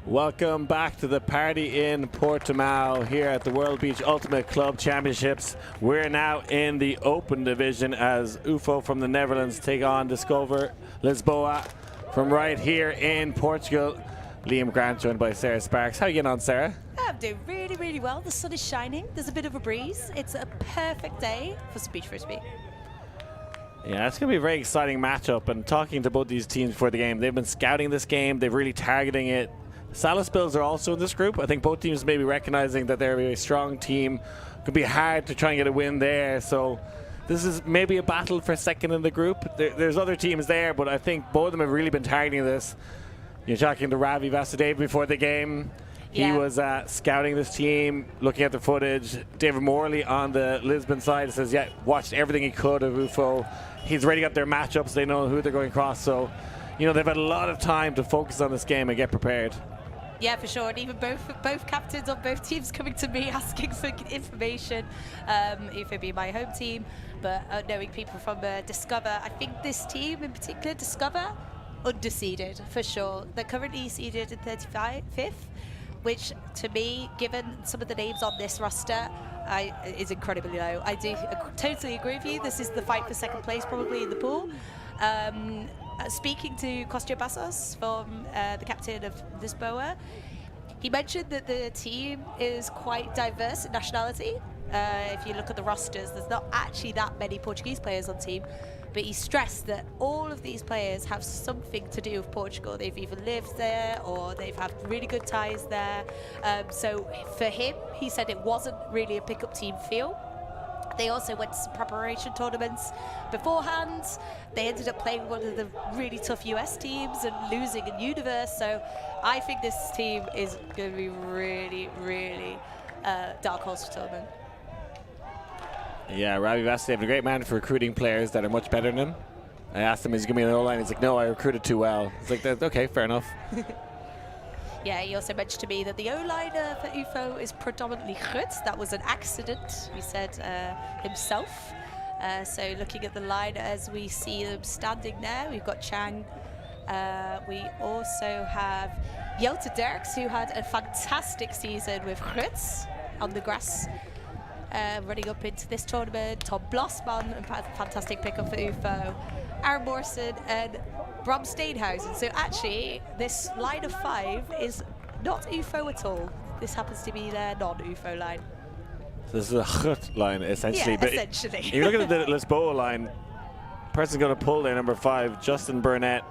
Welcome back to the party in Portimão here at the World Beach Ultimate Club Championships. We're now in the open division as UFO from the Netherlands take on Discover Lisboa from right here in Portugal. Liam Grant joined by Sarah Sparks. How are you getting on, Sarah? I'm doing really, really well. The sun is shining. There's a bit of a breeze. It's a perfect day for some beach frisbee. Yeah, it's going to be a very exciting matchup. And talking to both these teams before the game, they've been scouting this game. They're really targeting it. Salisbury's are also in this group. I think both teams may be recognizing that they're a very strong team. It could be hard to try and get a win there. So this is maybe a battle for second in the group. There's other teams there, but I think both of them have really been targeting this. You're talking to Ravi Vasudeva before the game. He was scouting this team, looking at the footage. David Morley on the Lisbon side says, yeah, watched everything he could of UFO. He's already got their matchups. They know who they're going across. So, you know, they've had a lot of time to focus on this game and get prepared. Yeah, for sure. And even both captains on both teams coming to me asking for information. UFO being my home team, but knowing people from Discover. I think this team in particular, Discover, underseeded for sure. They're currently seeded in 35th, which to me, given some of the names on this roster, is incredibly low. I do totally agree with you. This is the fight for second place probably in the pool. Speaking to Kostya Bassos, from the captain of Lisboa, he mentioned that the team is quite diverse in nationality. If you look at the rosters, there's not actually that many Portuguese players on the team, but he stressed that all of these players have something to do with Portugal. They've either lived there or they've had really good ties there. So for him, he said it wasn't really a pick-up team feel. They also went to some preparation tournaments beforehand. They ended up playing one of the really tough US teams and losing in Universe. So I think this team is going to be really, really dark horse for tournament. Yeah, Ravi Vasudeva, a great man for recruiting players that are much better than him. I asked him, is he going to be an O-line? He's like, no, I recruited too well. It's like, okay, fair enough. Yeah, he also mentioned to me that the O-liner for UFO is predominantly Gut. That was an accident, he said himself. So looking at the line as we see them standing there, we've got Chang. We also have ULTI.TV, who had a fantastic season with Gut on the grass. Running up into this tournament, Tom Blossman, a fantastic pickup for UFO. Aaron Morrison and Bram Steenhuisen. So actually, this line of 5 is not UFO at all. This happens to be their non-UFO line. So this is a Gut line, essentially. Yeah, but essentially. If you look at the Lisboa line, person's going to pull their number 5, Justin Burnett,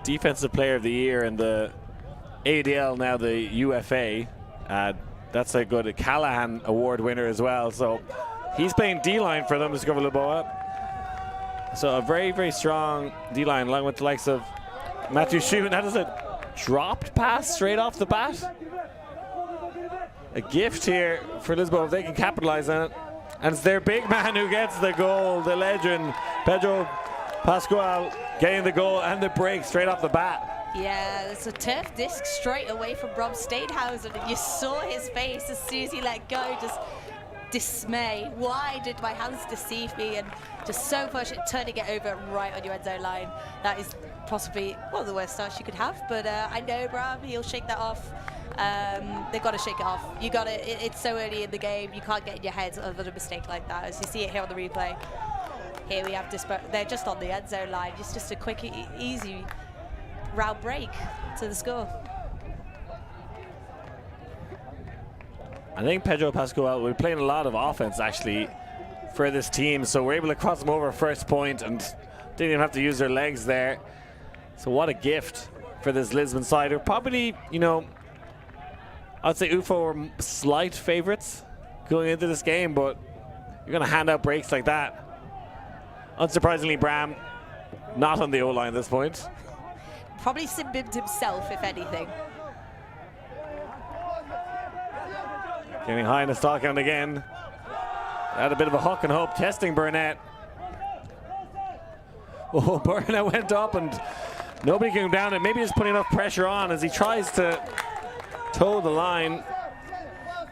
Defensive Player of the Year in the ADL, now the UFA. That's a good Callahan Award winner as well. So he's playing D-line for them, Discover Lisboa. So a very, very strong D-line, along with the likes of Matthew Shue. That is a dropped pass straight off the bat. A gift here for Lisboa if they can capitalize on it. And it's their big man who gets the goal, the legend, Pedro Pascual, getting the goal and the break straight off the bat. Yeah, it's a turf disc straight away from Bram Steenhuisen, and you saw his face as soon as he let go, just dismay. Why did my hands deceive me? And just so much turning it over right on your end zone line. That is possibly one of the worst starts you could have. But I know Bram, he'll shake that off. They've got to shake it off. You got to. It's so early in the game. You can't get in your head of a mistake like that. As you see it here on the replay. Here we have they're just on the end zone line. It's just a quick, easy round break to the score. I think Pedro Pascual, we're playing a lot of offense actually for this team, so we're able to cross them over first point and didn't even have to use their legs there. So what a gift for this Lisbon side. They're probably, you know, I'd say UFO were slight favorites going into this game, but you're going to hand out breaks like that. Unsurprisingly, Bram not on the O-line at this point. Probably sim-bimmed himself, if anything. Getting high in the stock count again. Had a bit of a hook and hope testing Burnett. Oh, Burnett went up and nobody came down it. Maybe just putting enough pressure on as he tries to toe the line.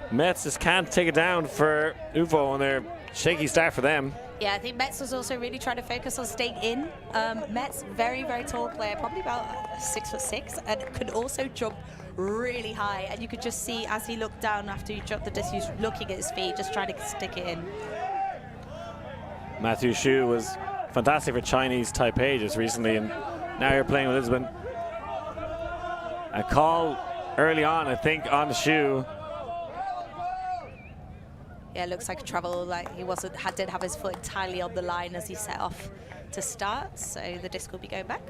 Metz just can't take it down for UFO on their shaky start for them. Yeah, I think Metz was also really trying to focus on staying in. Metz, very, very tall player, probably about 6'6", and could also jump really high. And you could just see as he looked down after he jumped the disc, he was looking at his feet, just trying to stick it in. Matthew Xu was fantastic for Chinese Taipei just recently, and now you're playing with Lisbon. A call early on, I think, on Xu. Yeah, it looks like travel, like he didn't have his foot entirely on the line as he set off to start, so the disc will be going back.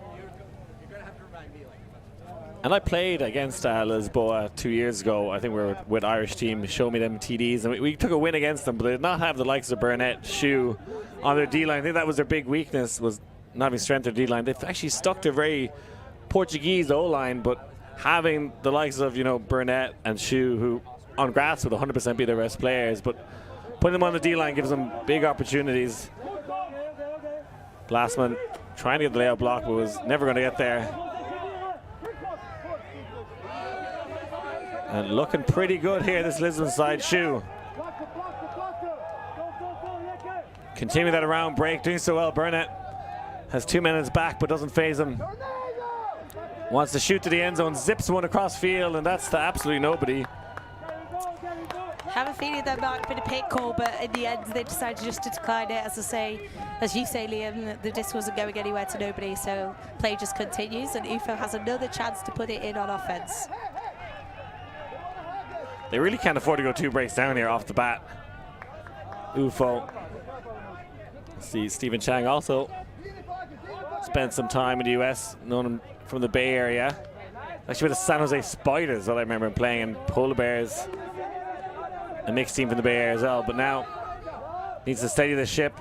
And I played against Lisboa 2 years ago. I think we were with Irish team, show me them TDs, and we took a win against them, but they did not have the likes of Burnett, Xu on their D-line. I think that was their big weakness, was not having strength of D-line. They've actually stuck to very Portuguese O-line, but having the likes of, you know, Burnett and Xu, who on grass would 100% be their best players, but putting them on the D-line gives them big opportunities. Glassman trying to get the layout block, but was never going to get there. And looking pretty good here, this Lisbon side. Xu continue that around break, doing so well. Burnett has 2 minutes back, but doesn't phase him. Wants to shoot to the end zone, zips one across field, and that's to absolutely nobody. I have a feeling there might have been a pick call, but in the end they decided just to decline it. As you say, Liam, the disc wasn't going anywhere to nobody, so play just continues, and UFO has another chance to put it in on offense. They really can't afford to go 2 breaks down here off the bat. UFO. See, Stephen Chang also spent some time in the US, known him from the Bay Area. Actually with the San Jose Spiders, that I remember him playing, in Polar Bears. A mixed team from the Bay Area as well, but now needs to steady the ship.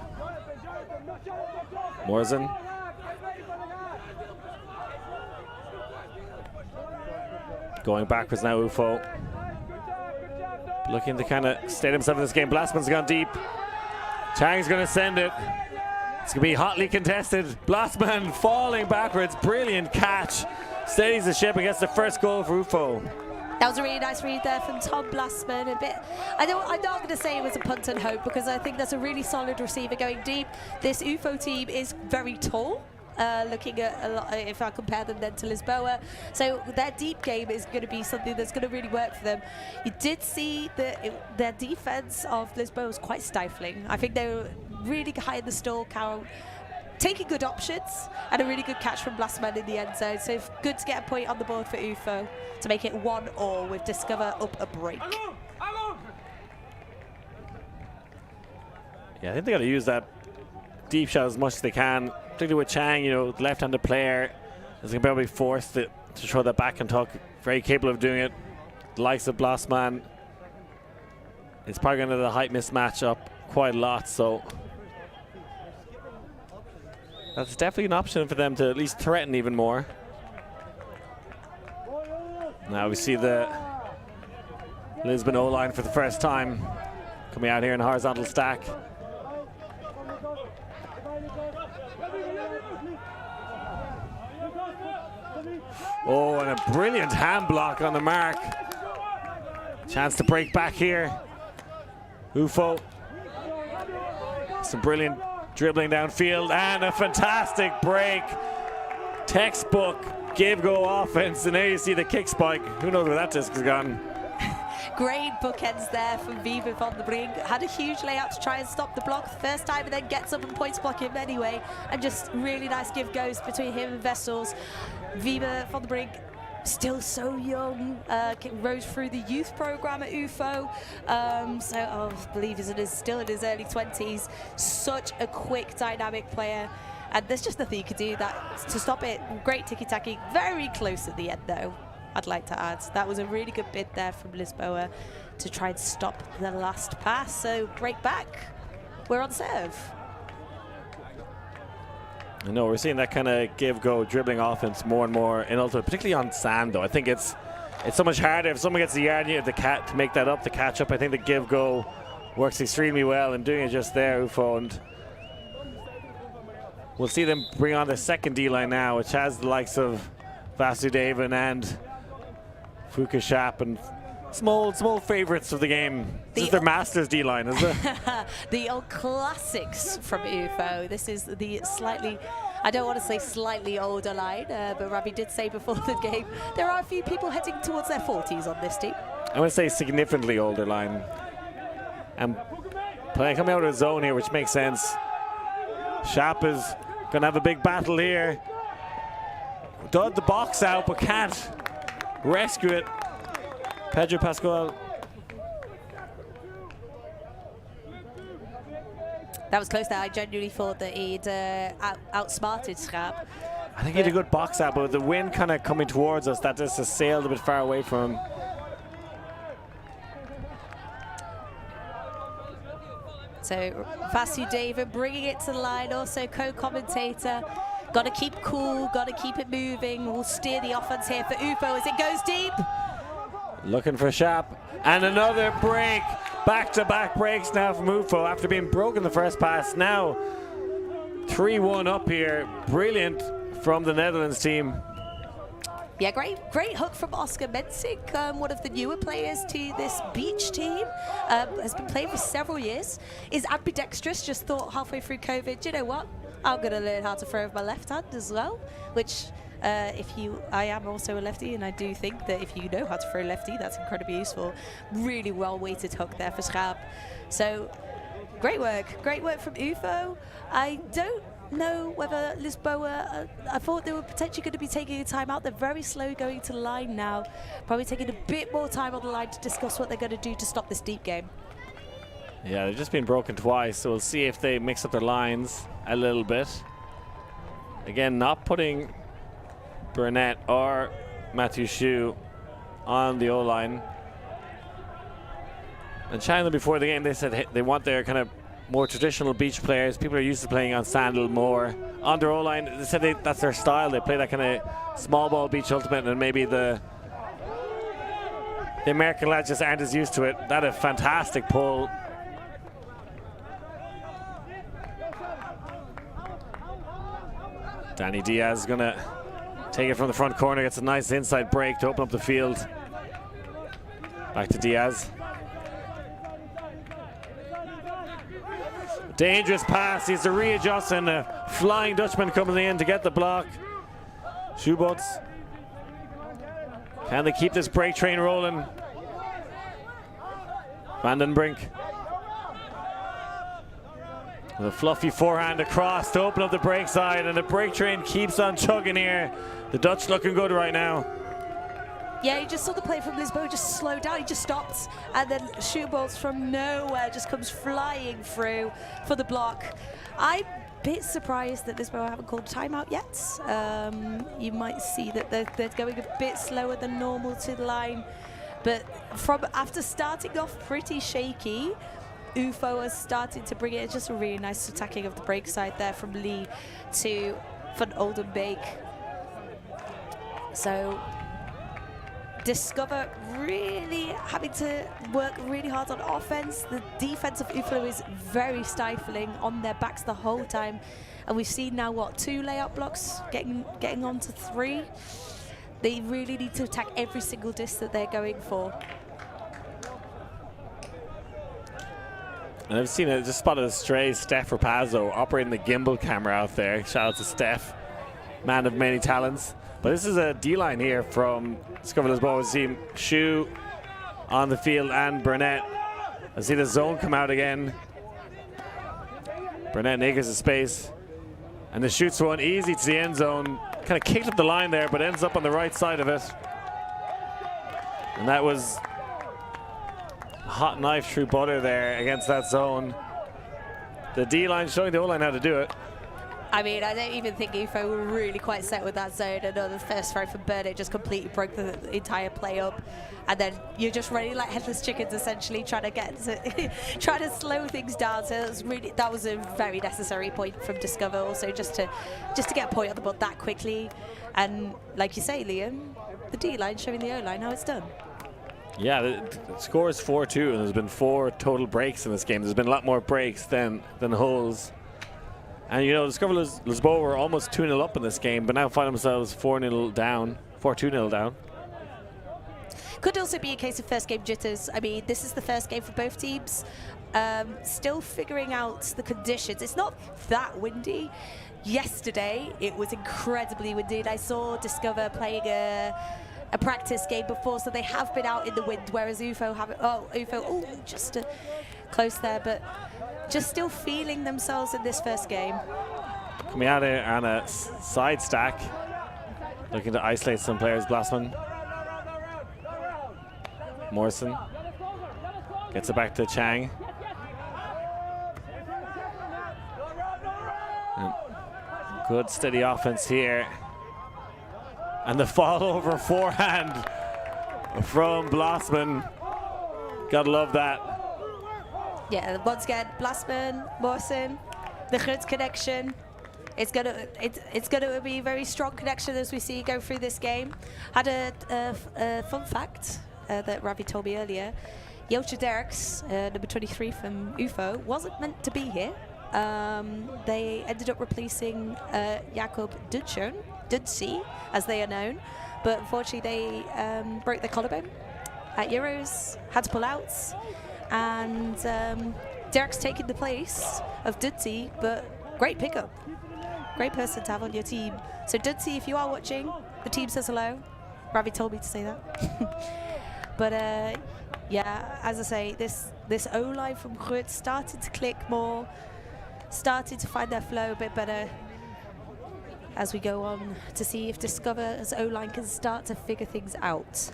Morrison. Going backwards now, UFO. Looking to kind of stay himself in this game. Blasman's gone deep. Chang's going to send it. It's going to be hotly contested. Blasman falling backwards. Brilliant catch. Steadies the ship and gets the first goal for UFO. That was a really nice read there from Tom Blasman. I'm not going to say it was a punt and hope, because I think that's a really solid receiver going deep. This UFO team is very tall. Looking at a lot, if I compare them then to Lisboa, so their deep game is going to be something that's going to really work for them. You did see that their defense of Lisboa was quite stifling. I think they were really high in the stall count, taking good options, and a really good catch from Blasman in the end zone. So good to get a point on the board for UFO to make it 1-1 with Discover up a break. Yeah, I think they got to use that deep shot as much as they can, particularly with Chang, you know, the left-handed player is going to probably be forced to throw that back and tuck. Very capable of doing it. The likes of Blasman. It's probably going to the height mismatch up quite a lot, so that's definitely an option for them to at least threaten even more. Now we see the Lisbon O-line for the first time coming out here in a horizontal stack. Oh, and a brilliant hand block on the mark. Chance to break back here. UFO. Some brilliant dribbling downfield and a fantastic break. Textbook give-go offense, and there you see the kick spike. Who knows where that disc has gone? Great bookends there from Viva van der Brink. Had a huge layout to try and stop the block the first time, and then gets up and points block him anyway. And just really nice give-goes between him and Vessels. Viva van der Brink, still so young, rose through the youth program at UFO. I believe he's still in his early 20s. Such a quick, dynamic player. And there's just nothing you could do to stop it. Great tiki-taki, very close at the end though, I'd like to add. That was a really good bid there from Lisboa to try and stop the last pass. So break back, we're on serve. I know we're seeing that kind of give-go dribbling offense more and more in Ultimate, particularly on sand though. I think it's so much harder if someone gets the yard and you have to make that up, the catch up. I think the give-go works extremely well, and doing it just there, UFO. And we'll see them bring on their second D-line now, which has the likes of Vasudevan and Fukashap, and small favorites of the game. This is their Masters D-line, is it? The old classics from UFO. This is the slightly, I don't want to say slightly older line, but Ravi did say before the game, there are a few people heading towards their 40s on this team. I would say significantly older line. And coming out of the zone here, which makes sense. Shap is going to have a big battle here. Dud the box out, but can't rescue it. Pedro Pascual. That was close there. I genuinely thought that he'd outsmarted Schap. I think he had a good box out, but with the wind kind of coming towards us, that just has sailed a bit far away from him. So Vasudevan bringing it to the line, also co-commentator. Got to keep cool, got to keep it moving. We'll steer the offense here for UFO as it goes deep. Looking for Shap, and another break. Back-to-back breaks now from UFO after being broken the first pass. Now 3-1 up here. Brilliant from the Netherlands team. Yeah, great hook from Oscar Mensik, one of the newer players to this beach team. Has been playing for several years. Is ambidextrous, just thought halfway through COVID, you know what? I'm going to learn how to throw with my left hand as well, which I am also a lefty, and I do think that if you know how to throw lefty, that's incredibly useful. Really well-weighted hook there for Schap. So great work from UFO. I don't know whether Lisboa, I thought they were potentially going to be taking a timeout. They're very slow going to the line now. Probably taking a bit more time on the line to discuss what they're going to do to stop this deep game. Yeah, they've just been broken twice, so we'll see if they mix up their lines a little bit. Again, not putting Burnett or Matthew Shue on the O-line. And chatting them before the game, they said they want their kind of more traditional beach players. People are used to playing on sand a little more. On their O-line, they said that's their style. They play that kind of small ball beach ultimate, and maybe the American lads just aren't as used to it. That a fantastic pull. Danny Diaz is gonna take it from the front corner, gets a nice inside break to open up the field. Back to Diaz. Dangerous pass, he's to readjust, and a Flying Dutchman coming in to get the block. Schubots. Can they keep this break train rolling? Van den Brink. With a fluffy forehand across to open up the break side, and the break train keeps on chugging here. The Dutch looking good right now. Yeah, you just saw the play from Lisboa just slow down. He just stopped, and then Schubots from nowhere just comes flying through for the block. I'm a bit surprised that Lisboa haven't called timeout yet. You might see that they're going a bit slower than normal to the line, but after starting off pretty shaky, UFO has started to bring it. It's just a really nice attacking of the break side there from Lee to Van Oldenbeek. So Discover really having to work really hard on offense. The defense of UFO is very stifling on their backs the whole time. And we've seen now, what, 2 layout blocks getting on to 3. They really need to attack every single disc that they're going for. And I've seen it, just spotted a stray Steph Rapazzo operating the gimbal camera out there. Shout out to Steph, man of many talents. But this is a D-line here from Discover Lisboa. We see Shu on the field and Burnett. I see the zone come out again. Burnett niggers the space. And the shoots one easy to the end zone. Kind of kicked up the line there, but ends up on the right side of it. And that was a hot knife through butter there against that zone. The D-line showing the O-line how to do it. I mean, I don't even think UFO were really quite set with that zone. I know the first throw from Burnett just completely broke the entire play up. And then you're just running like headless chickens, essentially, trying to slow things down. So that was a very necessary point from Discover, also just to get a point on the board that quickly. And like you say, Liam, the D-line showing the O-line how it's done. Yeah, the score is 4-2, and there's been 4 total breaks in this game. There's been a lot more breaks than holes. And, you know, Discover Lisboa were almost 2-0 up in this game, but now find themselves 4-0 down, 4-2-0 down. Could also be a case of first game jitters. I mean, this is the first game for both teams. Still figuring out the conditions. It's not that windy. Yesterday, it was incredibly windy, and I saw Discover playing a practice game before, so they have been out in the wind, whereas UFO haven't. UFO, just close there, but just still feeling themselves in this first game. Coming out here on a side stack, looking to isolate some players. Glassman, Morrison gets it back to Chang. And good steady offense here. And the fall over forehand from Blossman. Gotta love that. Yeah, once again, Blossman, Morrison, the Groot connection. It's gonna be a very strong connection as we see go through this game. Had a fun fact that Ravi told me earlier. Jeltje Derks, number 23 from UFO, wasn't meant to be here. They ended up replacing Jacob Dudsey, as they are known, but unfortunately they broke their collarbone at Euros, had to pull out, and Derek's taking the place of Dudsey, but great pickup. Great person to have on your team. So Dudsey, if you are watching, the team says hello. Ravi told me to say that. But yeah, as I say, this O-line from Groot started to click more, started to find their flow a bit better as we go on to see if Discover's O-line can start to figure things out.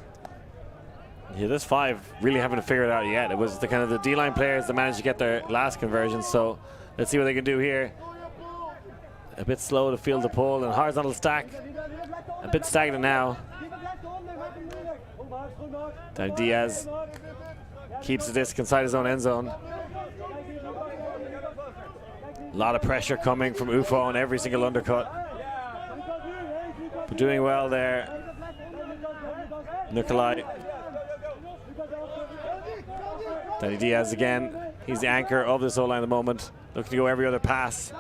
Yeah, this 5 really haven't figured it out yet. It was the kind of the D-line players that managed to get their last conversion, so let's see what they can do here. A bit slow to field the pole and horizontal stack. A bit stagnant now. Then Diaz keeps the disc inside his own end zone. A lot of pressure coming from UFO on every single undercut. But doing well there, Nikolai. Danny Diaz again. He's the anchor of this O-line at the moment. Looking to go every other pass.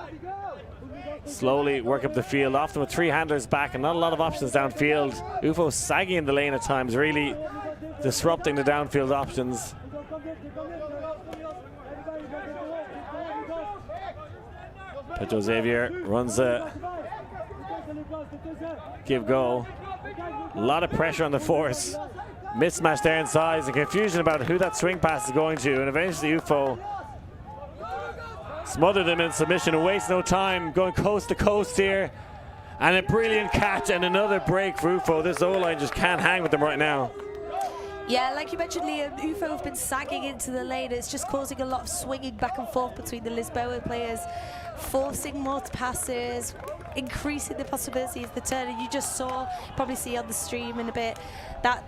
Slowly work up the field, often with 3 handlers back and not a lot of options downfield. UFO sagging in the lane at times, really disrupting the downfield options. Pedro Xavier runs a give go. A lot of pressure on the force. Mismatch there in size and confusion about who that swing pass is going to, and eventually UFO smothered him in submission and wastes no time, going coast to coast here. And a brilliant catch and another break for UFO. This O-line just can't hang with them right now. Yeah, like you mentioned, Liam, UFO have been sagging into the lane. It's just causing a lot of swinging back and forth between the Lisboa players, forcing more passes, increasing the possibility of the turn. And you just saw, probably see on the stream in a bit, that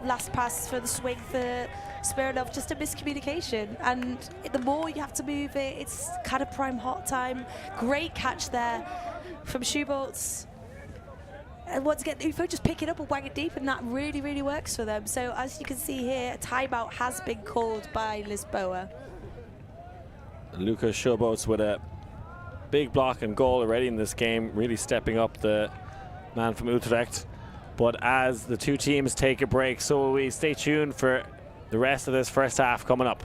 last pass for the swing for Smirnov, just a miscommunication. And the more you have to move it, it's kind of prime hot time. Great catch there from Schuboltz. And once again, UFO just pick it up and wang it deep, and that really, really works for them. So as you can see here, a timeout has been called by Lisboa. Lucas Schuboltz with a big block and goal already in this game, really stepping up the man from Utrecht. But as the two teams take a break, so will we. Stay tuned for the rest of this first half coming up.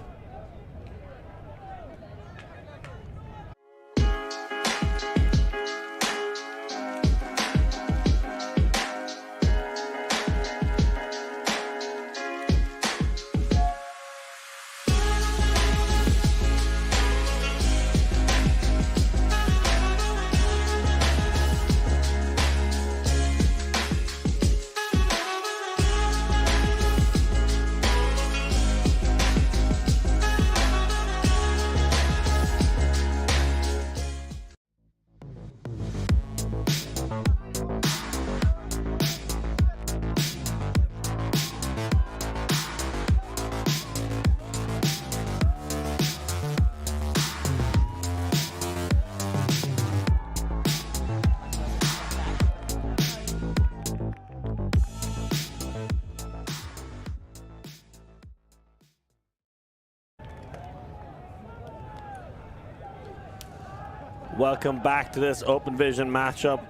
Welcome back to this Open Vision matchup.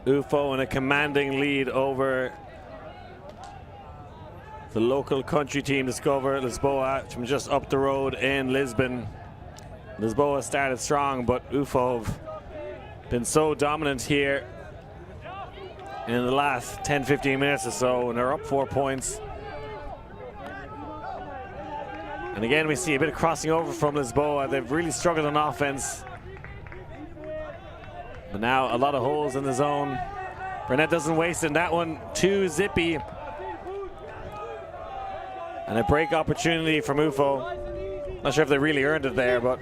UFO in a commanding lead over the local country team Discover Lisboa from just up the road in Lisbon. Lisboa started strong, but UFO have been so dominant here in the last 10-15 minutes or so, and they're up 4 points. And again, we see a bit of crossing over from Lisboa. They've really struggled on offense. But now a lot of holes in the zone. Burnett doesn't waste it. That one too zippy. And a break opportunity from UFO. Not sure if they really earned it there, but.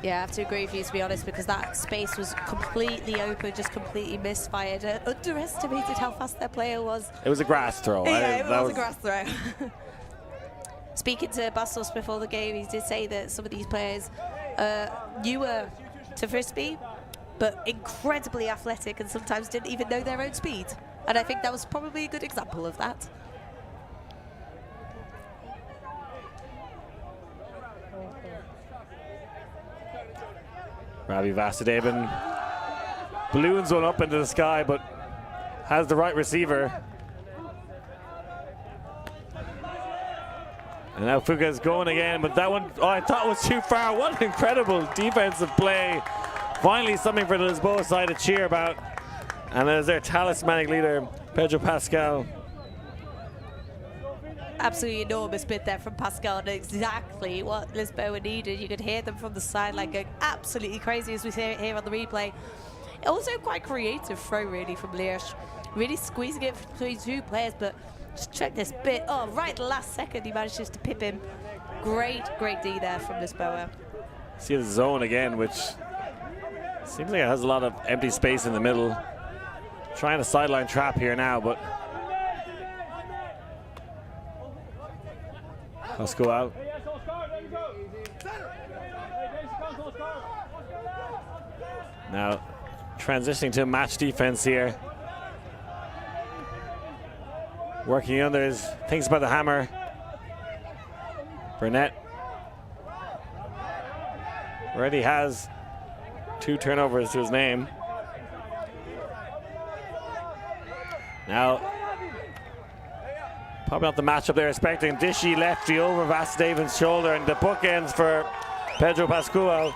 Yeah, I have to agree with you, to be honest, because that space was completely open, just completely misfired. Underestimated how fast their player was. It was a grass throw. Yeah, it was a grass throw. Speaking to Bastos before the game, he did say that some of these players newer to Frisbee, but incredibly athletic and sometimes didn't even know their own speed. And I think that was probably a good example of that. Ravi Vasudevan balloons one up into the sky, but has the right receiver. And now Fuga's going again, but that one, oh, I thought was too far. What an incredible defensive play. Finally something for the Lisboa side to cheer about. And there's their talismanic leader, Pedro Pascal. Absolutely enormous bid there from Pascal, and exactly what Lisboa needed. You could hear them from the sideline going absolutely crazy, as we see it here on the replay. Also quite creative throw really from Learsh. Really squeezing it between two players, but just check this bit. Oh, right at the last second he manages to pip him. Great D there from Lisboa. See the zone again, which seems like it has a lot of empty space in the middle. Trying a sideline trap here now, but let's go out. Now transitioning to match defense here. Working under his, thinks about the hammer. Burnett already has 2 turnovers to his name. Now, probably not the matchup they're expecting. Dishy lefty over Vasudevan's shoulder, and the bookends for Pedro Pascual.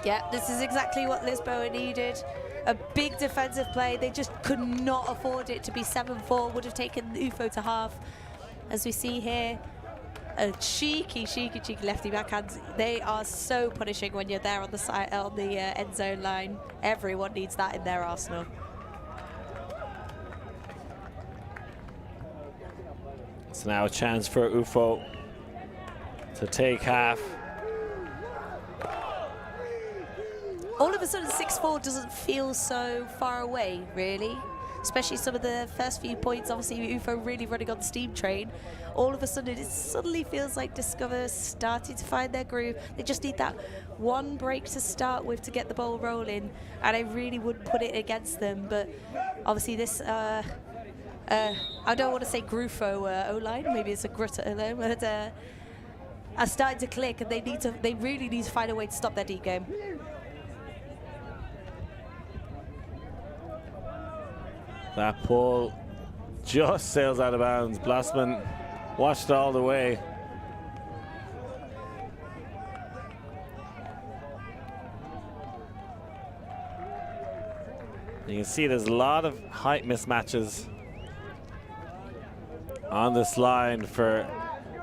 Yeah, this is exactly what Lisboa needed. A big defensive play. They just could not afford it to be 7-4. Would have taken UFO to half. As we see here, a cheeky lefty backhand. They are so punishing when you're there on the side, on the end zone line. Everyone needs that in their arsenal. So now a chance for UFO to take half. All of a sudden 6-4 doesn't feel so far away, really. Especially some of the first few points, obviously UFO really running on the steam train. All of a sudden it suddenly feels like Discover starting to find their groove. They just need that one break to start with to get the ball rolling, and I really would put it against them. But obviously this, I don't want to say Grufo O-line, maybe it's a Grutta O-line, but are starting to click, and they really need to find a way to stop their deep game. That pull just sails out of bounds. Blasman watched all the way. You can see there's a lot of height mismatches on this line for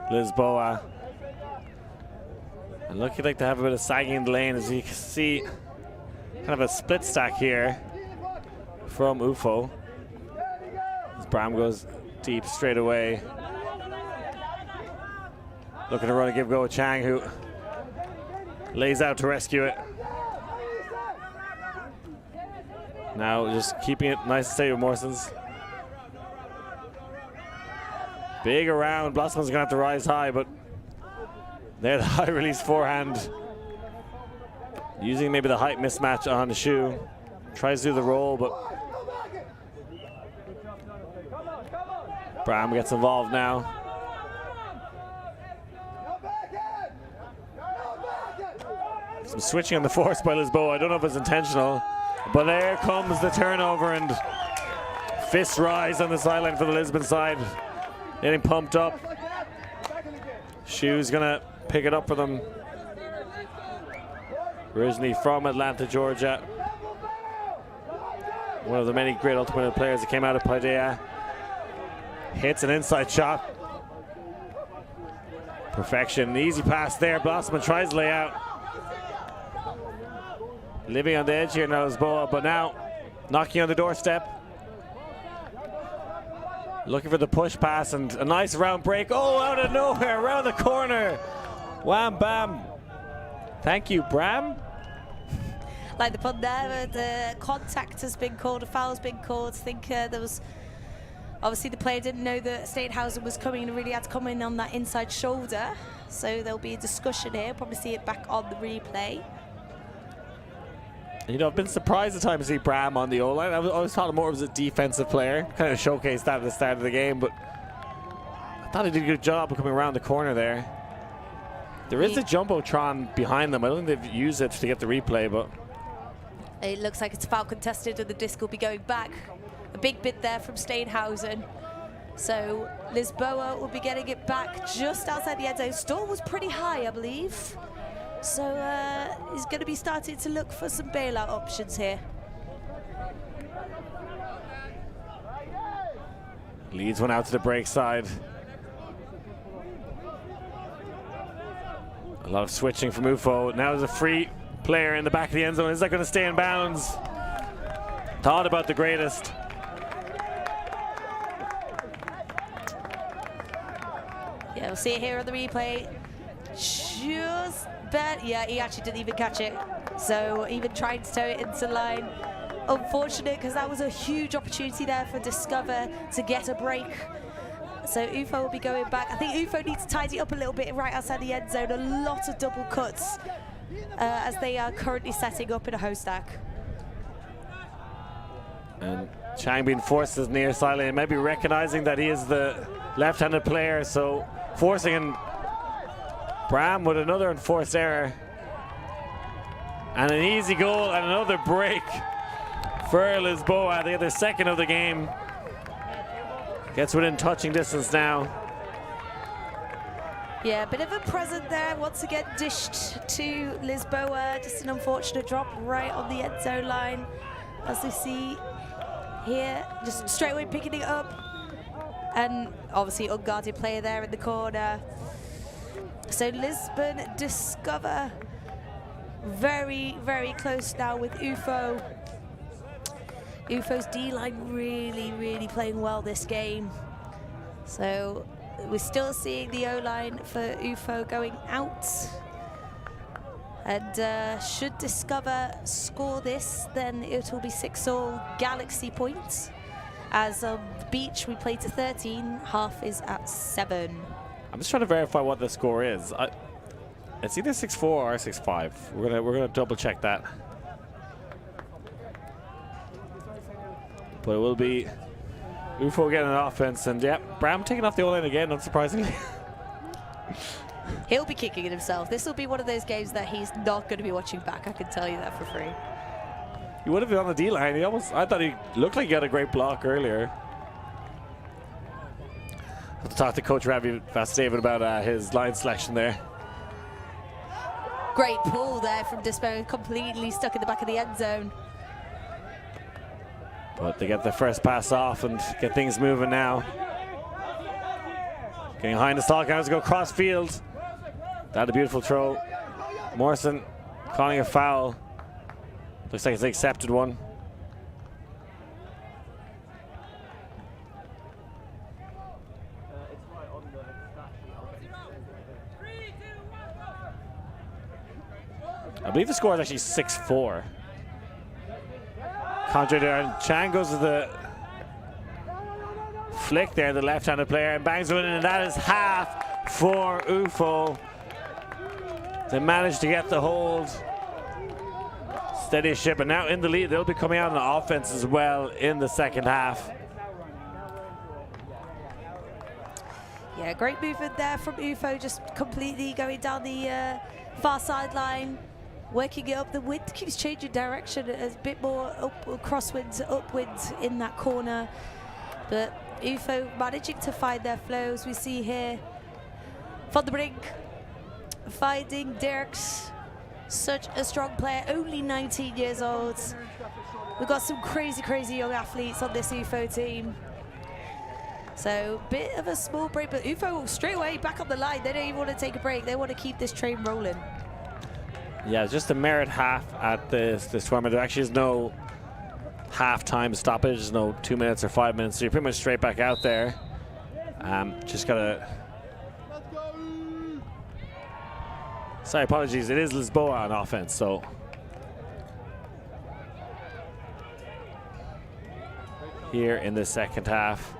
Lisboa. And looking like they have a bit of sagging in the lane, as you can see, kind of a split stack here from UFO. Bram goes deep straight away. Looking to run a give go with Chang, who lays out to rescue it. Now just keeping it nice and steady with Morsons. Big around. Blossom's gonna have to rise high, but there the high release forehand. Using maybe the height mismatch on the shoe. Tries to do the roll, but Bram gets involved now. Some switching on the force by Lisboa. I don't know if it's intentional, but there comes the turnover, and fists rise on the sideline for the Lisbon side. Getting pumped up. Shoe's gonna pick it up for them. Originally from Atlanta, Georgia. One of the many great Ultimate players that came out of Paideia. Hits an inside shot. Perfection, easy pass there. Blossman tries to lay out. Living on the edge here now, Lisboa, but now knocking on the doorstep. Looking for the push pass and a nice round break. Oh, out of nowhere, around the corner. Wham, bam. Thank you, Bram. Like the pun there, the contact has been called, a foul's been called. I think there was, obviously the player didn't know that Steenhausen was coming and really had to come in on that inside shoulder. So there'll be a discussion here, probably see it back on the replay. You know, I've been surprised at times to see Bram on the O-line. I always thought him more as a defensive player. Kind of showcased that at the start of the game, but I thought he did a good job of coming around the corner there. There is a Jumbotron behind them. I don't think they've used it to get the replay, but it looks like it's foul contested and the disc will be going back. A big bit there from Steenhausen. So Lisboa will be getting it back just outside the end zone. Stall was pretty high, I believe. So he's going to be starting to look for some bailout options here. Leads one out to the break side. A lot of switching from UFO. Now there's a free player in the back of the end zone. Is that going to stay in bounds? Thought about the greatest. Yeah, we'll see it here on the replay. Yeah, he actually didn't even catch it. So even trying to tow it into line. Unfortunate, because that was a huge opportunity there for Discover to get a break. So UFO will be going back. I think UFO needs to tidy up a little bit right outside the end zone. A lot of double cuts as they are currently setting up in a host stack. And Chang being forced as near sideline, maybe recognizing that he is the left-handed player, so forcing in Bram with another enforced error. And an easy goal and another break for Lisboa. They get their second of the game. Gets within touching distance now. Yeah, a bit of a present there. Once again dished to Lisboa. Just an unfortunate drop right on the end zone line. As we see here, just straight away picking it up. And obviously unguarded player there in the corner. So Lisbon Discover very, very close now with UFO. UFO's D-line really, really playing well this game. So we're still seeing the O-line for UFO going out. And should Discover score this, then it will be 6-all Galaxy points. As on the beach, we play to 13, half is at 7. I'm just trying to verify what the score is. It's either 6-4 or 6-5. We're gonna double check that. But it will be UFO getting an offense, and yeah, Bram taking off the O-line again, unsurprisingly. He'll be kicking it himself. This will be one of those games that he's not going to be watching back. I can tell you that for free. He would have been on the D-line. I thought he looked like he had a great block earlier. I'll talk to Coach Ravi Vastaven about his line selection there. Great pull there from Dispo, completely stuck in the back of the end zone. But they get the first pass off and get things moving now. Getting behind the stalk, has to go cross field. That a beautiful throw. Morrison calling a foul. Looks like it's an accepted one. I believe the score is actually 6-4. Contra there, and Chang goes to the flick there, the left-handed player, and bangs it in, and that is half for UFO. They managed to get the hold. Steady as ship, and now in the lead. They'll be coming out on offense as well in the second half. Yeah, great movement there from UFO, just completely going down the far sideline. working it up. The wind keeps changing direction. There's a bit more crosswinds, upwinds in that corner. But UFO managing to find their flows. We see here Van der Brink finding Dirks. Such a strong player, only 19 years old. We've got some crazy, crazy young athletes on this UFO team. So, bit of a small break, but UFO straight away back on the line. They don't even want to take a break. They want to keep this train rolling. Yeah, just a merit half at this tournament. There actually is no half-time stoppage, no 2 minutes or 5 minutes. So you're pretty much straight back out there. Just gotta. Sorry, apologies. It is Lisboa on offense, so. Here in the second half.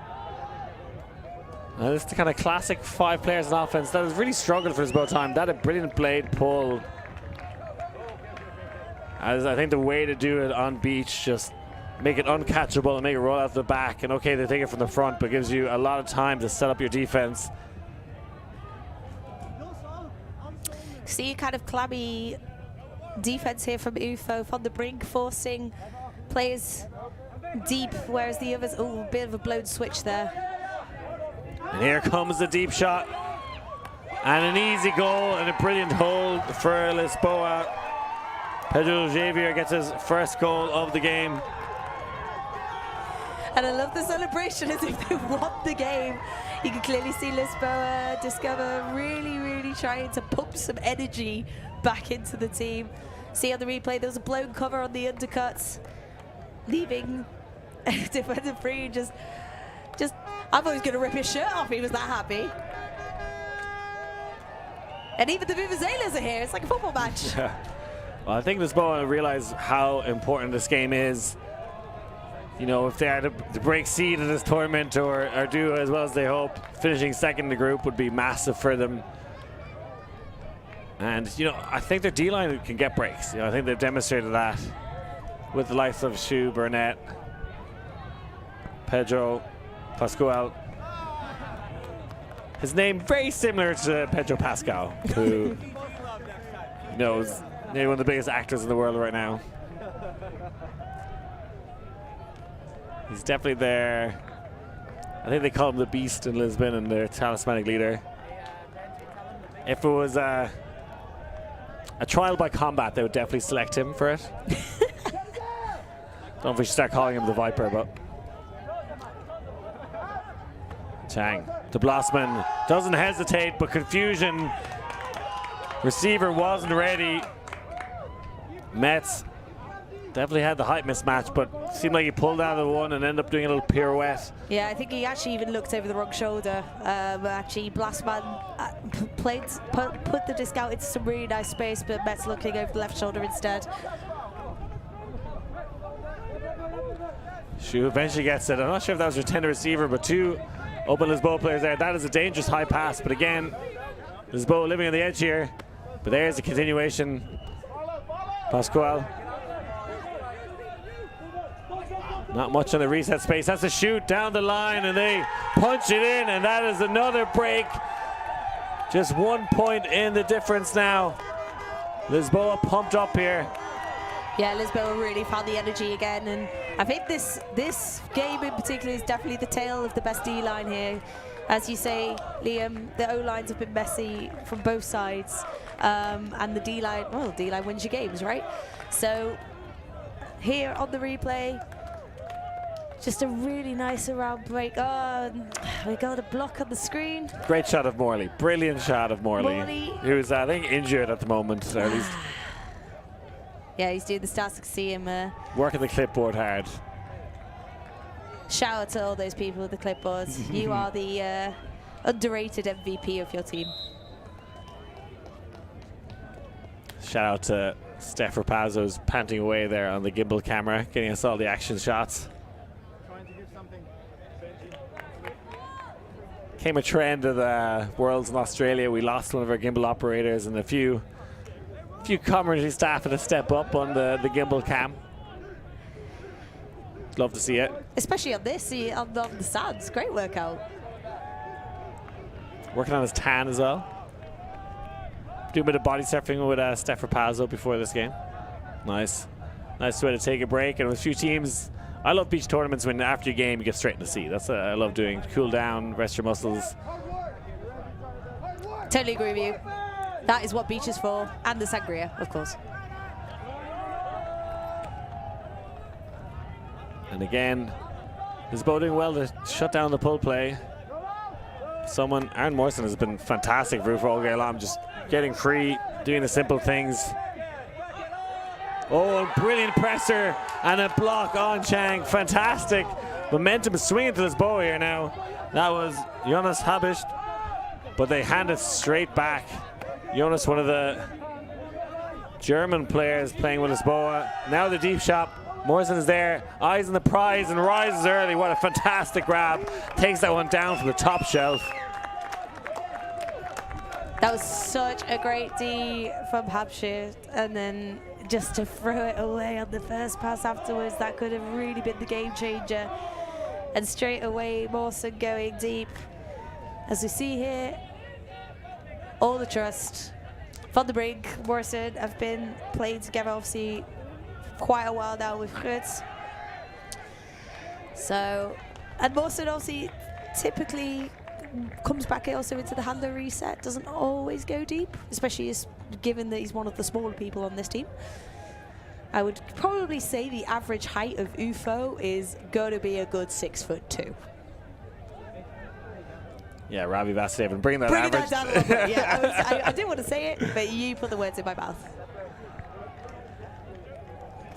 Now this is the kind of classic 5 players on offense that has really struggled for Lisboa time. That a brilliant blade pull. As I think the way to do it on beach, just make it uncatchable and make it roll out the back. And okay, they take it from the front, but gives you a lot of time to set up your defense. See kind of clammy defense here from UFO. Van der Brink forcing players deep, whereas the others, oh, a bit of a blown switch there. And here comes the deep shot. And an easy goal and a brilliant hold for Lisboa. Pedro Javier gets his first goal of the game. And I love the celebration as if they won the game. You can clearly see Lisboa Discover really, really trying to pump some energy back into the team. See on the replay, there was a blown cover on the undercuts, leaving defender free. Just, I thought he was going to rip his shirt off. He was that happy. And even the Vuvuzelas are here. It's like a football match. Yeah. Well, I think Lisboa realize how important this game is. You know, if they are to break seed in this tournament or do as well as they hope, finishing second in the group would be massive for them. And, you know, I think their D-line can get breaks. You know, I think they've demonstrated that with the likes of Shu, Burnett, Pedro, Pascual. His name very similar to Pedro Pascal, who knows maybe one of the biggest actors in the world right now. He's definitely there. I think they call him the Beast in Lisbon and their talismanic leader. If it was a trial by combat, they would definitely select him for it. Don't know if we should start calling him the Viper, but. Chang to Blossman. Doesn't hesitate, but confusion. Receiver wasn't ready. Metz definitely had the height mismatch, but seemed like he pulled out of the one and ended up doing a little pirouette. Yeah, I think he actually even looked over the wrong shoulder. Actually, Blastman put the disc out into some really nice space, but Metz looking over the left shoulder instead. Shu eventually gets it. I'm not sure if that was your tender receiver, but 2 open Lisboa players there. That is a dangerous high pass, but again, Lisboa living on the edge here. But there's a continuation. Pascual. Not much on the reset space. That's a shoot down the line, and they punch it in, and that is another break. Just 1 point in the difference now. Lisboa pumped up here. Yeah, Lisboa really found the energy again, and I think this game in particular is definitely the tale of the best D-line here. As you say, Liam, the O-lines have been messy from both sides, and the D-line, well, D-line wins your games, right? So here on the replay, just a really nice around break. Oh, we got a block on the screen. Great shot of Morley. Brilliant shot of Morley. Who's, I think, injured at the moment, or at least. Yeah, he's doing the stats. I can see him. Working the clipboard hard. Shout out to all those people with the clipboards. You are the underrated MVP of your team. Shout out to Steph Rapazzo's panting away there on the gimbal camera, getting us all the action shots. Came a trend of the Worlds in Australia. We lost one of our gimbal operators, and a few commentary staff had to step up on the gimbal cam. Love to see it. Especially on this, on the sands. Great workout. Working on his tan as well. do a bit of body surfing with Steph Rapazzo before this game. Nice way to take a break. And with a few teams, I love beach tournaments when after your game you get straight in the sea. That's what I love doing. Cool down, rest your muscles. Totally agree with you. That is what beach is for, and the sangria, of course. And again, Lisboa doing well to shut down the pull play. Aaron Morrison has been fantastic for all game long, just getting free, doing the simple things. Oh, brilliant presser and a block on Chang. Fantastic. Momentum is swinging to Lisboa here now. That was Jonas Habicht, but they hand it straight back. Jonas, one of the German players playing with Lisboa. Now the deep shot. Morrison is there, eyes on the prize and rises early. What a fantastic grab. Takes that one down from the top shelf. That was such a great D from Habicht, and then just to throw it away on the first pass afterwards, that could have really been the game changer. And straight away, Morrison going deep. As we see here, all the trust. Van der Brink, Morrison have been playing together, obviously, quite a while now with Guts. So, and Morrison obviously typically comes back also into the handler reset, doesn't always go deep, especially given that he's one of the smaller people on this team. I would probably say the average height of UFO is going to be a good 6'2". Yeah, Ravi Vasudevan, bringing that average. That down a little bit. Yeah, I didn't want to say it, but you put the words in my mouth.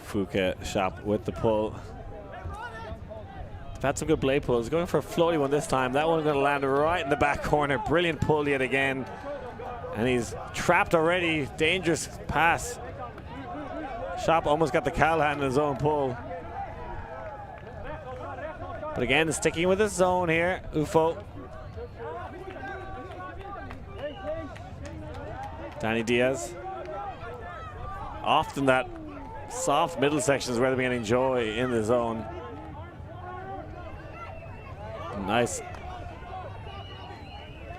Fuka Shop with the pull. They've had some good blade pulls. Going for a floaty one this time. That one's going to land right in the back corner. Brilliant pull yet again. And he's trapped already. Dangerous pass. Shop almost got the Callahan in his own pull. But again, sticking with his zone here. UFO. Danny Diaz. Often that soft middle section is where they're going to enjoy in the zone. Nice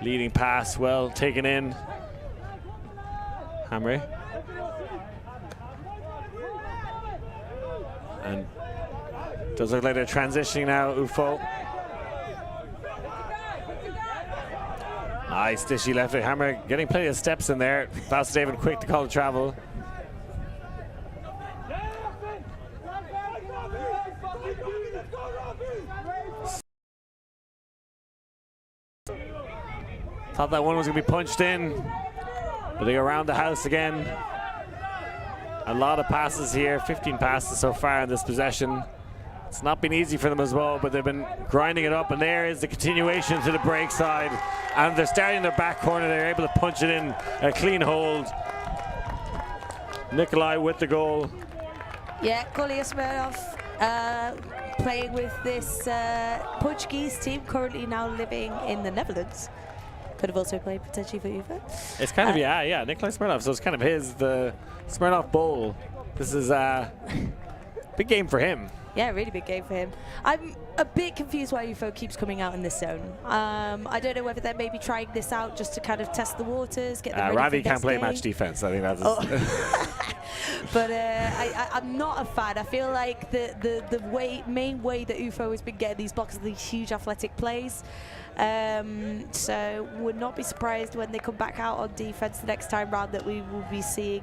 leading pass, well taken in. Hamre. And does look like they're transitioning now, UFO. Nice dishy left foot. Hammer getting plenty of steps in there. Vasudevan quick to call the travel. Thought that one was going to be punched in, but they go around the house again. A lot of passes here, 15 passes so far in this possession. It's not been easy for them as well, but they've been grinding it up, and there is the continuation to the break side. And they're starting their back corner. They're able to punch it in, a clean hold. Nikolai with the goal. Yeah, Kolja Smirnov playing with this Portuguese team, currently now living in the Netherlands. Could have also played potentially for UFO. It's kind of, yeah, Nikolai Smirnov. So it's kind of the Smirnov Bowl. This is a big game for him. Yeah, really big game for him. I'm a bit confused why UFO keeps coming out in this zone. I don't know whether they're maybe trying this out just to kind of test the waters, get them ready Ravi for can't play game. match defense. I think that's. But I'm not a fan. I feel like the main way that UFO has been getting these blocks are these huge athletic plays. So would not be surprised when they come back out on defense the next time round that we will be seeing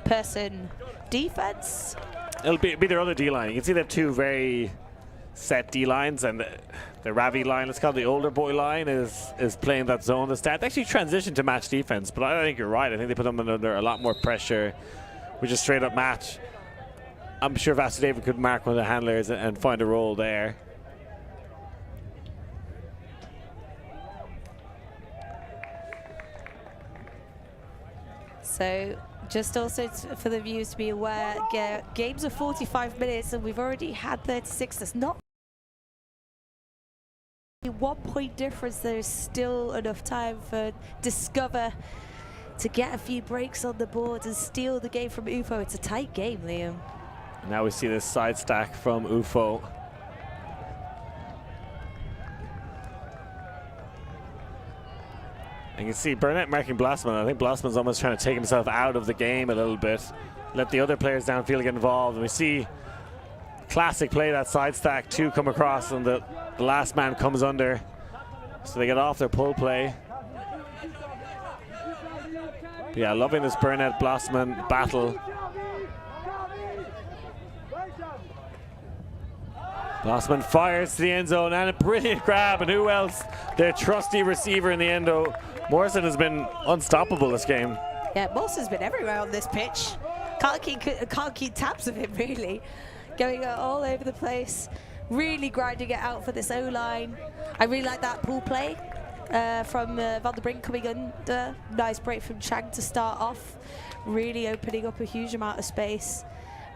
person defense. It'll be their other D-line. You can see they have two very set D-lines, and the Ravi line, let's call it the older boy line, is playing that zone to start. They actually transitioned to match defense, but I think you're right. I think they put them under a lot more pressure, which is straight up match. I'm sure Vasudevan could mark one of the handlers and find a role there. So just also for the viewers to be aware, games are 45 minutes and we've already had 36. That's not 1 point difference. There's still enough time for Discover to get a few breaks on the board and steal the game from UFO. It's a tight game, Liam. Now we see this side stack from UFO. And you can see Burnett marking Blossman. I think Blossman's almost trying to take himself out of the game a little bit. Let the other players downfield get involved. And we see classic play, that side stack, 2 come across and the last man comes under. So they get off their pull play. But yeah, loving this Burnett Blossman battle. Blossman fires to the end zone and a brilliant grab, and who else? Their trusty receiver in the endo. Morrison has been unstoppable this game. Yeah, Morrison's been everywhere on this pitch. Can't keep tabs of him, really. Going all over the place, really grinding it out for this O-line. I really like that pull play from Van der Brink coming under. Nice break from Chang to start off, really opening up a huge amount of space.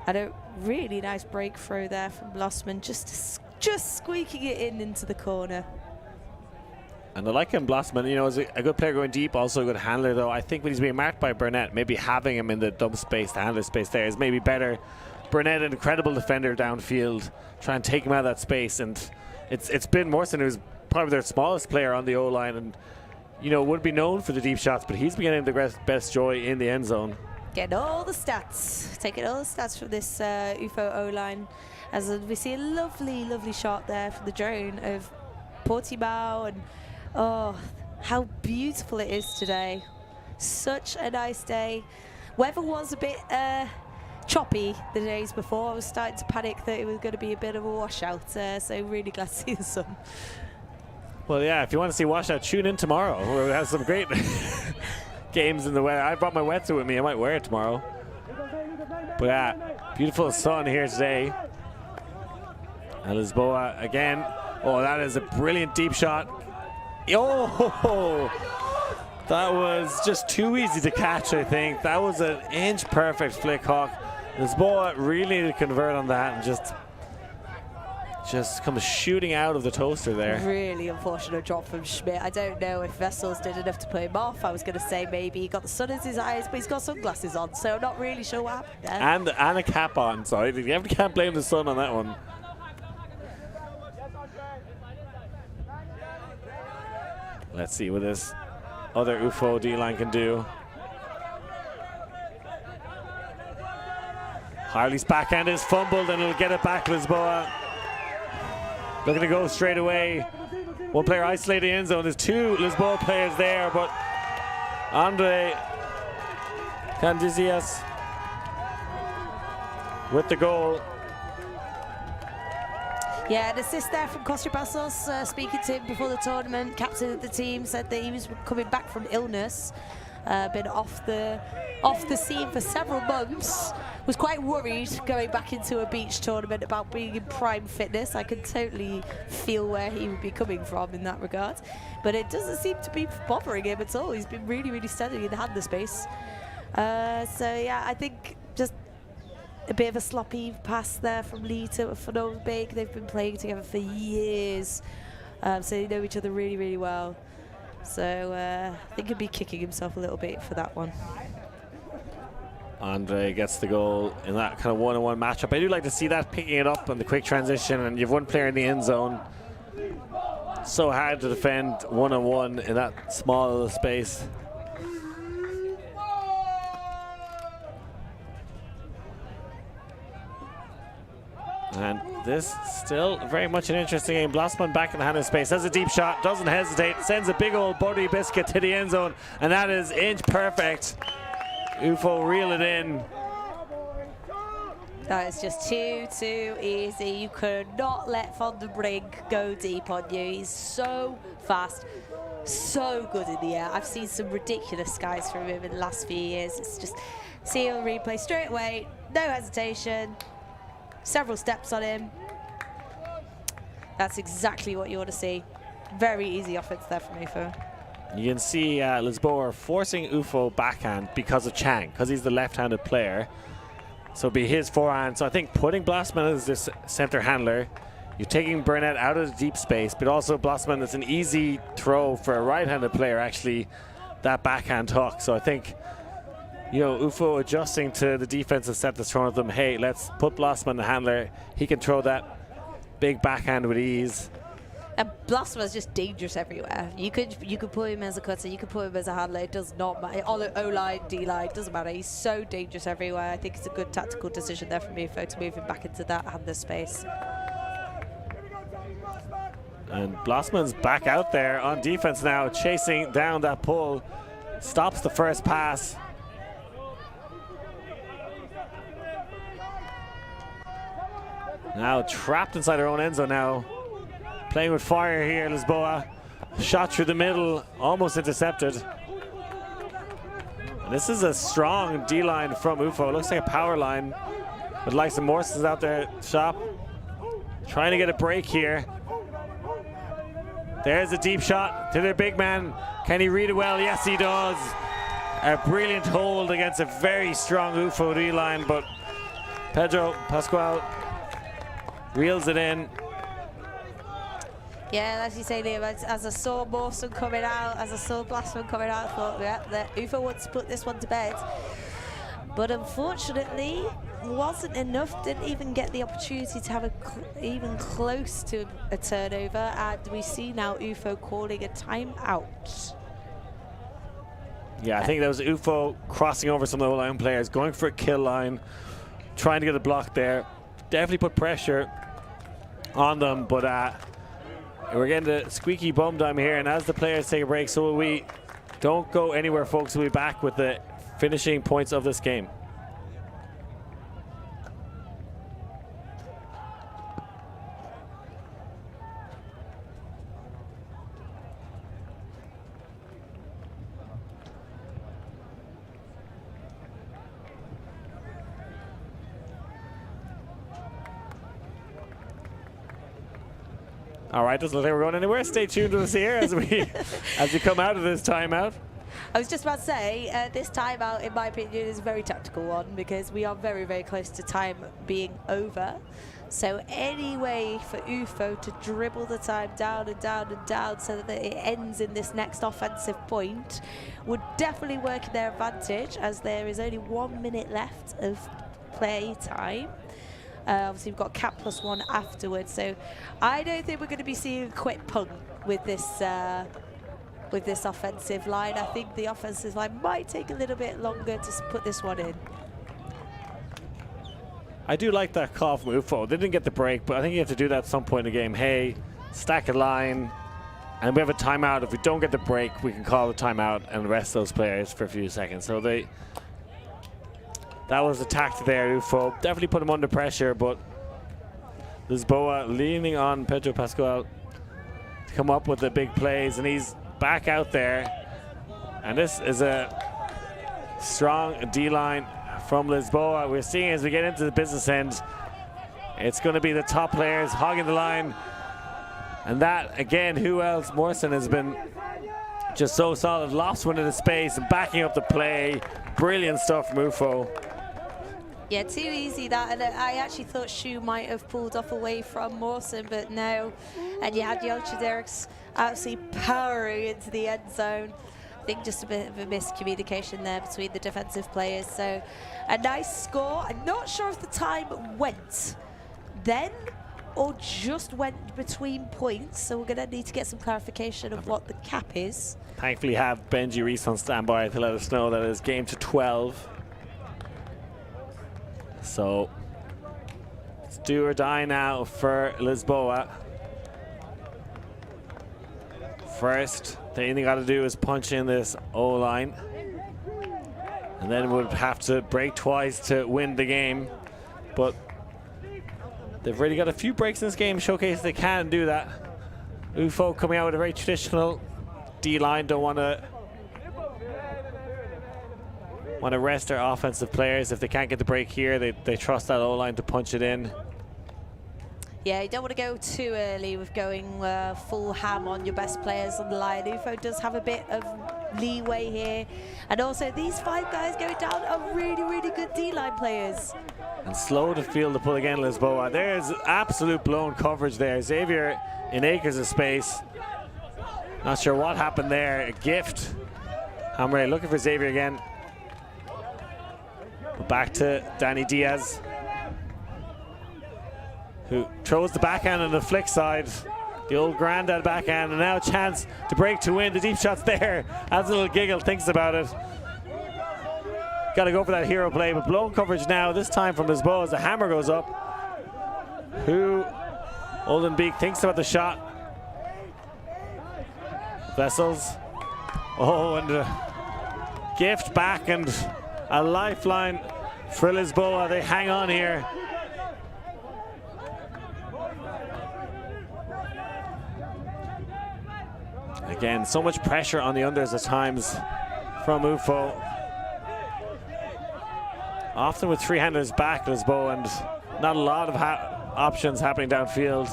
And a really nice breakthrough there from Blossman, just squeaking it into the corner. And I like him, Blossman, you know, is a good player going deep, also a good handler, though. I think when he's being marked by Burnett, maybe having him in the dump space, the handler space there, is maybe better. Burnett, an incredible defender downfield, try and take him out of that space. And it's been Morrison, who's probably their smallest player on the O-line, and, you know, would be known for the deep shots, but he's been getting the best joy in the end zone. Getting all the stats, taking all the stats from this UFO O-line, as we see a lovely, lovely shot there from the drone of Portimão, and oh, how beautiful it is today. Such a nice day. Weather was a bit choppy the days before. I was starting to panic that it was going to be a bit of a washout, so really glad to see the sun. Well, yeah, if you want to see washout, tune in tomorrow, where we have some great games in the weather. I brought my wetsuit with me. I might wear it tomorrow. But yeah, beautiful sun here today. And Lisboa again. Oh, that is a brilliant deep shot. Oh, that was just too easy to catch, I think. That was an inch perfect flick hawk. Lisboa really need to convert on that and just comes shooting out of the toaster there. Really unfortunate drop from Schmidt. I don't know if Vessels did enough to put him off. I was going to say maybe he got the sun in his eyes, but he's got sunglasses on, so I'm not really sure what happened there. And a cap on, so you can't blame the sun on that one. Let's see what this other UFO D-line can do. Harley's backhand is fumbled and he'll get it back, Lisboa. Looking to go straight away. One player isolated in the end zone. There's 2 Lisboa players there, but Andre Candizias with the goal. Yeah, an assist there from Costa Bastos, speaking to him before the tournament. Captain of the team said that he was coming back from illness, been off the scene for several months. Was quite worried going back into a beach tournament about being in prime fitness. I can totally feel where he would be coming from in that regard. But it doesn't seem to be bothering him at all. He's been really, really steady in the handler space. So yeah, I think just a bit of a sloppy pass there from Lee to Fanobig. They've been playing together for years, so they know each other really, really well. So I think he'll be kicking himself a little bit for that one. Andre gets the goal in that kind of one-on-one matchup. I do like to see that, picking it up on the quick transition, and you've one player in the end zone. So hard to defend one-on-one in that small little space. And this still very much an interesting game. Blossman back in the handler space, has a deep shot, doesn't hesitate, sends a big old buttery biscuit to the end zone, and that is inch perfect. UFO reel it in. That is just too easy. You could not let Van der Brink go deep on you. He's so fast, so good in the air. I've seen some ridiculous skies from him in the last few years. It's just, see on replay straight away, no hesitation, several steps on him. That's exactly what you want to see. Very easy offense there from UFO. You can see Lisboa forcing UFO backhand because of Chang, because he's the left-handed player. So it'll be his forehand. So I think putting Blossman as this center handler, you're taking Burnett out of the deep space, but also Blossman is an easy throw for a right-handed player, actually, that backhand hook. So I think, you know, UFO adjusting to the defensive set that's thrown at them. Hey, let's put Blossman the handler. He can throw that big backhand with ease. And Blasphemous just dangerous everywhere. You could put him as a cutter, you could put him as a handler. It does not matter. O-line, D-line, doesn't matter. He's so dangerous everywhere. I think it's a good tactical decision there from UFO to move him back into that handler space. And Blossman's back out there on defense now, chasing down that pull. Stops the first pass. Now trapped inside their own end zone now. Playing with fire here, Lisboa. Shot through the middle, almost intercepted. And this is a strong D-line from UFO. Looks like a power line. With likes of Morrison's out there, shop. Trying to get a break here. There's a deep shot to their big man. Can he read it well? Yes, he does. A brilliant hold against a very strong UFO D-line, but Pedro Pascual reels it in. Yeah, as you say, Liam, as I saw Morrison coming out, as I saw Blasphemous coming out, I thought, yeah, that UFO wants to put this one to bed. But unfortunately, wasn't enough, didn't even get the opportunity to have even close to a turnover, and we see now UFO calling a timeout. Yeah, I think that was UFO crossing over some of the O-line players, going for a kill line, trying to get a block there. Definitely put pressure on them, but we're getting the squeaky bum time here, and as the players take a break, so will we. Don't go anywhere, folks. We'll be back with the finishing points of this game. All right, doesn't look like we're going anywhere. Stay tuned with us here as we come out of this timeout. I was just about to say, this timeout, in my opinion, is a very tactical one because we are very, very close to time being over. So any way for UFO to dribble the time down and down and down so that it ends in this next offensive point would definitely work in their advantage, as there is only 1 minute left of play time. Obviously, we've got cap +1 afterwards, so I don't think we're going to be seeing a quick punt with this offensive line. I think the offensive line might take a little bit longer to put this one in. I do like that call from UFO. They didn't get the break, but I think you have to do that at some point in the game. Hey, stack a line, and we have a timeout. If we don't get the break, we can call the timeout and rest those players for a few seconds. So that was attacked there, UFO. Definitely put him under pressure, but Lisboa leaning on Pedro Pascual to come up with the big plays, and he's back out there. And this is a strong D-line from Lisboa. We're seeing as we get into the business end, it's going to be the top players hogging the line. And that, again, who else? Morrison has been just so solid. Lost one in the space and backing up the play. Brilliant stuff from UFO. Yeah, too easy that, and I actually thought Shu might have pulled off away from Mawson, but no. And you had ULTI.TV absolutely powering into the end zone. I think just a bit of a miscommunication there between the defensive players. So a nice score. I'm not sure if the time went then or just went between points, so we're going to need to get some clarification of what the cap is. Thankfully have Benji Reese on standby to let us know that it's game to 12. So it's do or die now for Lisboa. First, the only thing got to do is punch in this O-line, and then would have to break twice to win the game. But they've really got a few breaks in this game, showcase they can do that. UFO coming out with a very traditional D-line, don't want to rest their offensive players. If they can't get the break here, they trust that O-line to punch it in. Yeah, you don't want to go too early with going full ham on your best players on the line. UFO does have a bit of leeway here. And also, these 5 guys going down are really, really good D-line players. And slow to field the pull again, Lisboa. There's absolute blown coverage there. Xavier in acres of space. Not sure what happened there. A gift. Hamre looking for Xavier again. Back to Danny Diaz, who throws the backhand on the flick side. The old granddad backhand, and now a chance to break to win. The deep shot's there. Has a little giggle, thinks about it. Got to go for that hero play, but blown coverage now, this time from Lisboa as the hammer goes up. Oldenbeek thinks about the shot. Vessels. Oh, and a gift back and a lifeline for Lisboa. They hang on here. Again, so much pressure on the unders at times from UFO. Often with three-handers back, Lisboa, and not a lot of options happening downfield.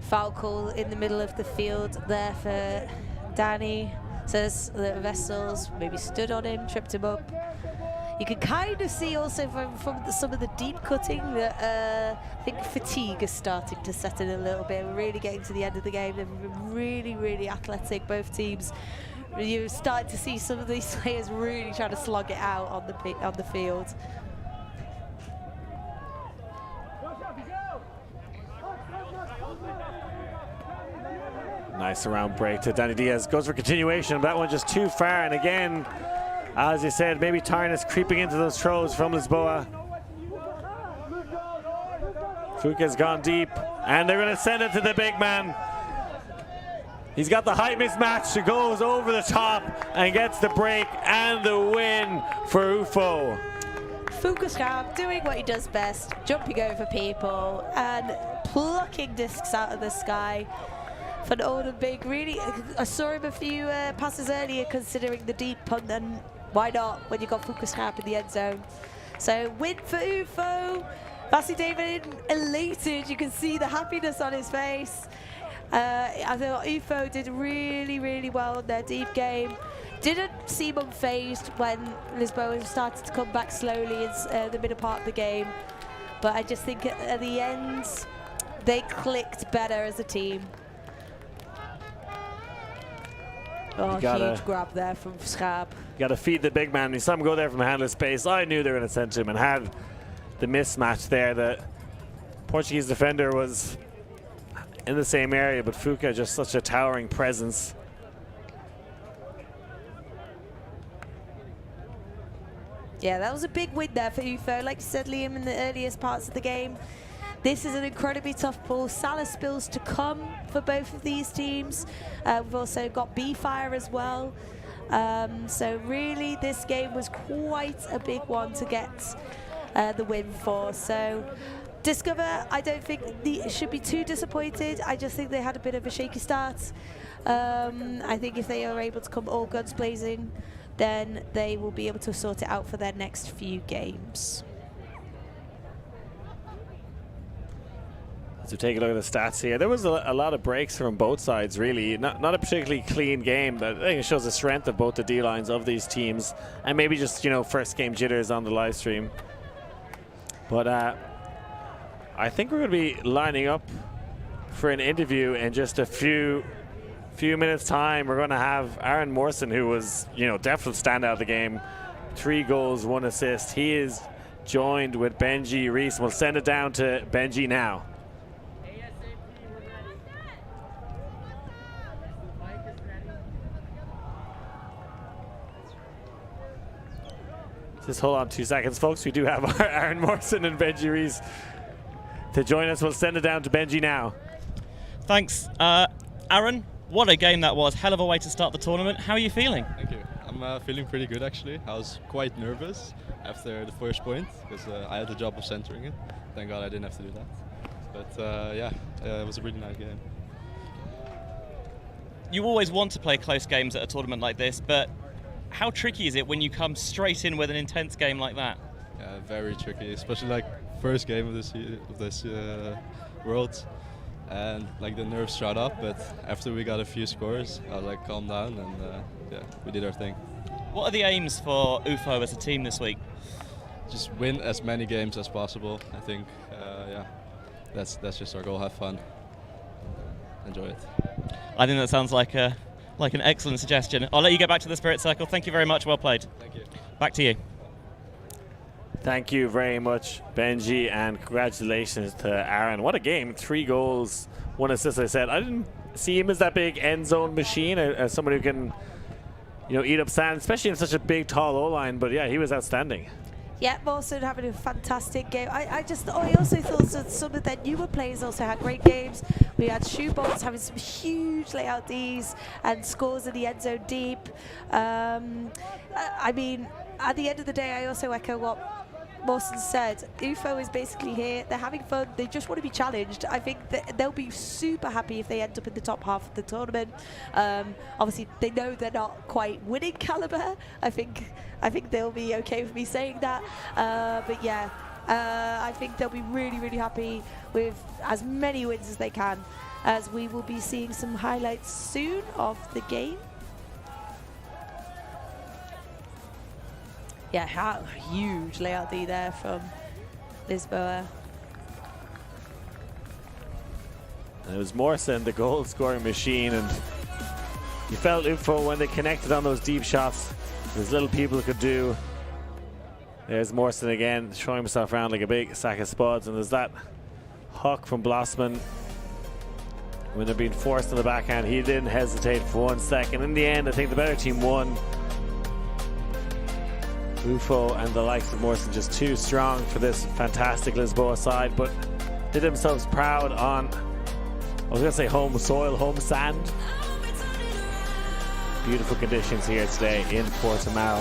Foul call in the middle of the field there for Danny. Says the Vessels maybe stood on him, tripped him up. You can kind of see also from some of the deep cutting that I think fatigue is starting to set in a little bit. We're really getting to the end of the game. They've been really, really athletic, both teams. You're starting to see some of these players really trying to slog it out on the field. Nice around break to Danny Diaz. Goes for continuation, but that one just too far. And again, as you said, maybe tiredness creeping into those throws from Lisboa. Fuka's gone deep, and they're going to send it to the big man. He's got the height mismatch. He goes over the top and gets the break and the win for UFO. Fuka doing what he does best, jumping over people and plucking discs out of the sky. Van Oldenbeek, really, I saw him a few passes earlier considering the deep punt, and why not when you got Fuka in the end zone. So win for UFO. Vassie David elated, you can see the happiness on his face. I thought UFO did really, really well in their deep game. Didn't seem unfazed when Lisboa started to come back slowly in the middle part of the game. But I just think at the end, they clicked better as a team. Oh, huge grab there from Schaap. You got to feed the big man. You saw him go there from handler space. I knew they were going to send to him, and had the mismatch there. The Portuguese defender was in the same area, but Fuka just such a towering presence. Yeah, that was a big win there for UFO. Like you said, Liam, in the earliest parts of the game, this is an incredibly tough pool. Salah spills to come for both of these teams. We've also got B-Fire as well. So really, this game was quite a big one to get the win for. So Discover, I don't think they should be too disappointed. I just think they had a bit of a shaky start. I think if they are able to come all guns blazing, then they will be able to sort it out for their next few games. So take a look at the stats here. There was a lot of breaks from both sides, really. Not a particularly clean game, but I think it shows the strength of both the D-lines of these teams, and maybe just, you know, first game jitters on the live stream. But I think we're going to be lining up for an interview in just a few minutes time. We're going to have Aaron Morrison, who was, you know, definitely standout of the game. 3 goals, 1 assist. He is joined with Benji Reese. We'll send it down to Benji now. Just hold on 2 seconds, folks. We do have our Aaron Morrison and Benji Reese to join us. We'll send it down to Benji now. Thanks. Aaron, what a game that was. Hell of a way to start the tournament. How are you feeling? Thank you. I'm feeling pretty good, actually. I was quite nervous after the first point because I had the job of centering it. Thank God I didn't have to do that. But yeah, it was a really nice game. You always want to play close games at a tournament like this, but how tricky is it when you come straight in with an intense game like that? Yeah, very tricky, especially like first game of this World, and like the nerves shot up. But after we got a few scores, I was like calm down, and yeah, we did our thing. What are the aims for UFO as a team this week? Just win as many games as possible. I think, yeah, that's just our goal. Have fun, enjoy it. I think that sounds like an excellent suggestion. I'll let you get back to the Spirit Circle. Thank you very much. Well played. Thank you. Back to you. Thank you very much, Benji, and congratulations to Aaron. What a game. 3 goals, 1 assist, I said. I didn't see him as that big end zone machine, as someone who can, you know, eat up sand, especially in such a big, tall O-line. But yeah, he was outstanding. Yeah, Mawson having a fantastic game. I also thought that some of their newer players also had great games. We had Shoebox having some huge layout Ds and scores in the end zone deep. I mean, at the end of the day, I also echo what Mawson said. UFO is basically here. They're having fun. They just want to be challenged. I think that they'll be super happy if they end up in the top half of the tournament. Obviously, they know they're not quite winning caliber. I think they'll be okay with me saying that. But yeah, I think they'll be really, really happy with as many wins as they can, as we will be seeing some highlights soon of the game. Yeah, how huge layout D there from Lisboa. And it was Morrison, the goal scoring machine, and you felt UFO when they connected on those deep shots. There's little people could do. There's Morrison again, showing himself around like a big sack of spuds, and there's that hook from Blossman when they're being forced in the backhand. He didn't hesitate for 1 second. In the end, I think the better team won. UFO and the likes of Morrison just too strong for this fantastic Lisboa side, but did themselves proud on, I was going to say home soil, home sand. Beautiful conditions here today in Portimão.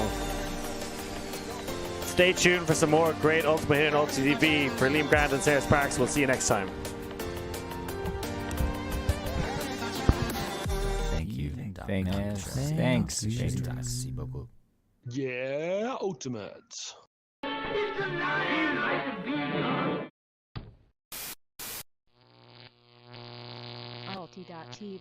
Stay tuned for some more great Ultimate here on ULTI.TV. For Liam Grant and Sarah Sparks, we'll see you next time. Thank you. Thanks. Yeah, Ultimate. ULTI.TV.